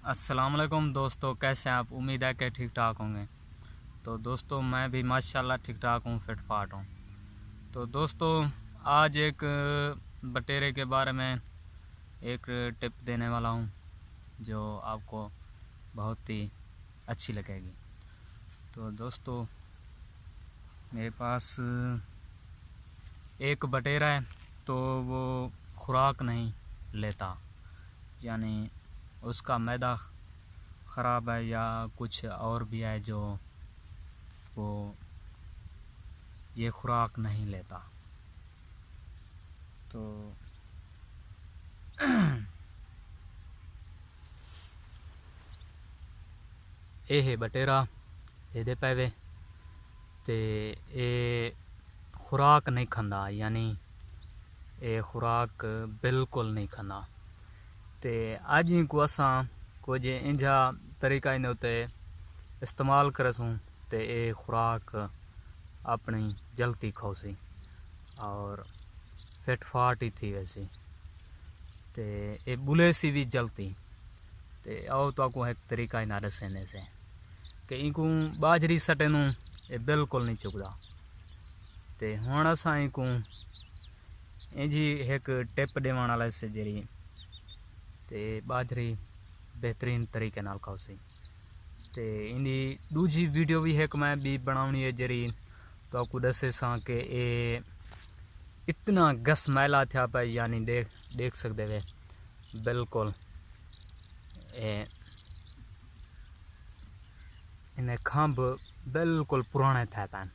अस्सलाम वालेकुम दोस्तों, कैसे हैं आप। उम्मीद है कि ठीक ठाक होंगे। तो दोस्तों मैं भी माशाल्लाह ठीक ठाक हूँ, फिट फाट हूँ। तो दोस्तों आज एक बटेरे के बारे में एक टिप देने वाला हूँ जो आपको बहुत ही अच्छी लगेगी। तो दोस्तों मेरे पास एक बटेरा है, तो वो खुराक नहीं लेता, यानी उसका मैदा ख़राब है या कुछ और भी है जो वो ये खुराक नहीं लेता। तो ये है बटेरा, ये पैवे ते ये खुराक नहीं खांदा, यानी ये खुराक बिल्कुल नहीं खांदा। ते अज को असा कुछ इंजा तरीका इन उत्ते इस्तेमाल करसूँ ते ये खुराक अपनी जल्दी खाओसी और फिट फाट ही थी वैसी ते ये बुले सी भी जल्दी। ते आओ तो आपको एक तरीका इना दसने से कि इनको बाजरी सटे नू ये बिल्कुल नहीं चुकता। ते हुण असा इनको इंजी एक टिप देवन वाले से जरी ते बाजरी बेहतरीन तरीके नाल खाओसी। ते इनी दूजी वीडियो भी एक मैं भी बनावनी है जरी तो आपको दसे सा कि ये इतना गस मैला था पे, यानी देख सकते वे बिल्कुल इन्हें खंभ बिल्कुल पुराने थे पैन।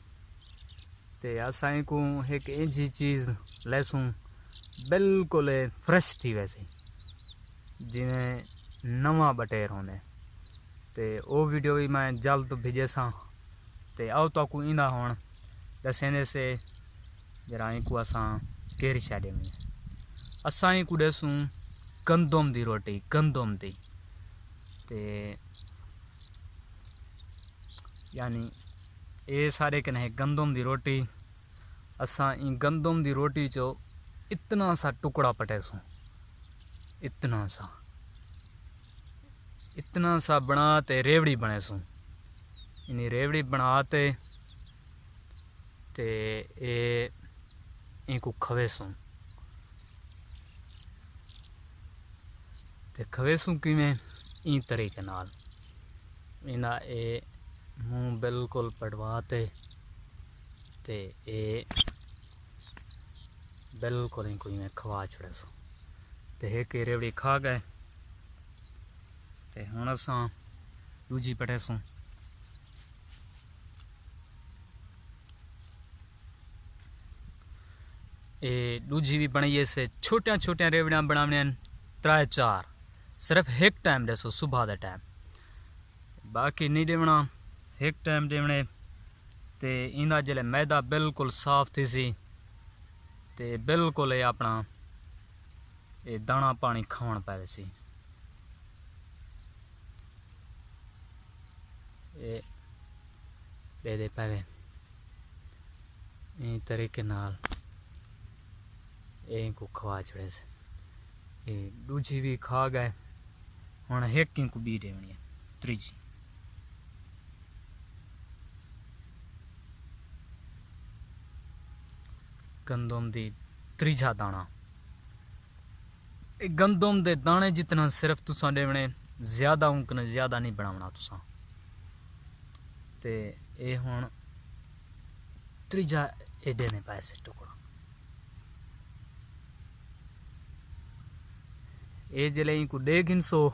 ते असाई को एक इंजी चीज़ लेसूँ बिल्कुल फ्रेश थी वैसे जिन्हें नवा बटेर होने। ते वो वीडियो भी मैं जल्द भेजे सा ते आओ तो आपको इंदा होण दसेने से जरा को असा केरी छाड़े में असाई को देसूँ गंदम दी रोटी, गंदम दी। ते यानी ये सारे कने गंदम दी रोटी असा इन गंदम दी रोटी चो इतना सा टुकड़ा पटेसूँ, इतना सा बनाते रेवड़ी बनेसूँ। इन्हीं रेवड़ी बनाते ते ये इनको खवेसूँ ते खवेसूँ कि में इन तरीके नाल इना ये मुँह बिल्कुल पड़वाते ते ये बिल्कुल इनको में खवा छड़ेसूँ। ते एक रेवड़ी खा गए ते हुण असां दूजी पटेसूँ। ये दूजी भी बनाइए से छोटिया छोटिया रेवड़ियाँ बनावनियां 3-4 सिर्फ एक टाइम देसो सुबह का टाइम, बाकी नहीं देवना एक टाइम देवने। ते इंदा जले मैदा बिल्कुल साफ थी सी ते बिल्कुल ये अपना ये दाना पानी खावन पावे सी। ये दे पावे इन तरीके नाल इनको खवा छड़े से ये दूजी भी खा गए। हुण एक को बी देवनी है त्रीजी। गंदम दी त्रीजा दाना, गंदम दे दाने जितना सिर्फ तुसा देवने, ज्यादा उनकने ज्यादा नहीं बनावना तुसा। ते ये हुण त्रीजा एडे ने पैसे टुकड़ा ये जले इनको दे गिनसो।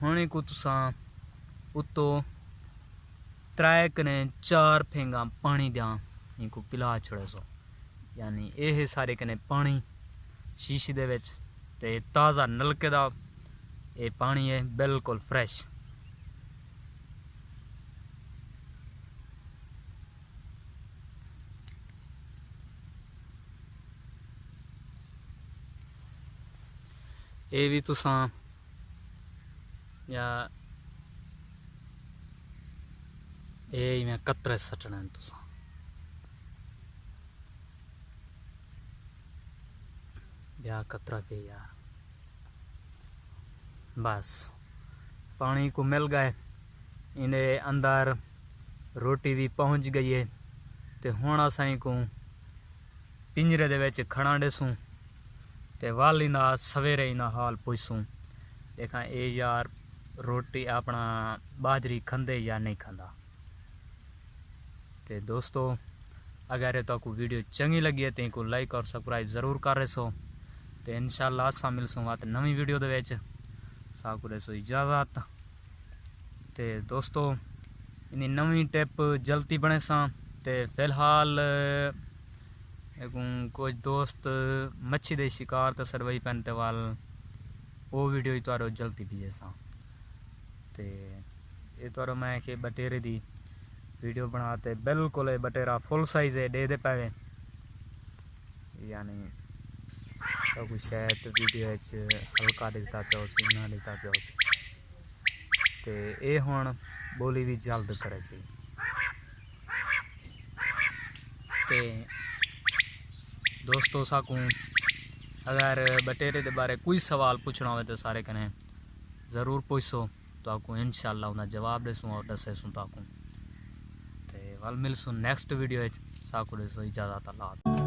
हुण इनको तुसा उतो 3-4 फेंगा पानी दिया इनको पिला छड़ेसो, यानी ये सारे कने पानी शीशी दे विच ते ताज़ा नलके दा ये पानी है बिल्कुल फ्रेश। ये भी तुसा या ये में कतरे सटने तुसा ब्याह कतरा पे यार बस पानी को मिल गए, इन्हें अंदर रोटी भी पहुँच गई है। तो हुण असां को पिंजरे दे विच खड़ा ॾिसूं ते वाली ना सवेरे इना हाल पुछसूं देखा ए यार रोटी अपना बाजरी खंदे या नहीं खंदा। तो दोस्तों अगर तो आपको वीडियो चंगी लगी है तो इनको लाइक और सब्सक्राइब ज़रूर कर रहे। तो इंशाल्लाह असां मिलसूं बात नवी वीडियो दे विच। साकू देसो इजाज़त। तो दोस्तों इन नवी टिप जल्दी बने सा। तो फिलहाल कुछ दोस्त मच्छी दे शिकार तो सरवई पैनते वाल वो वीडियो ही तो जल्दी भेजे सा। तो ये तो मैं कि बटेरे दी वीडियो बनाते बिल्कुल बटेरा फुल साइज है दे पावे, यानी तो कुछ शायद वीडियो हल्का दिखता पे ना दिखता पे। तो ये हुण बोली भी जल्द करे सी। तो दोस्तों साकू अगर बटेरे के बारे कोई सवाल पूछना हो तो सारे कने ज़रूर पूछो, तो आपको इंशाल्लाह उन्हें जवाब देसूँ और दसेसूँ ताकू। तो वल मिलसूँ नेक्स्ट वीडियो साकू देसो इजाज़त। अल्लाह।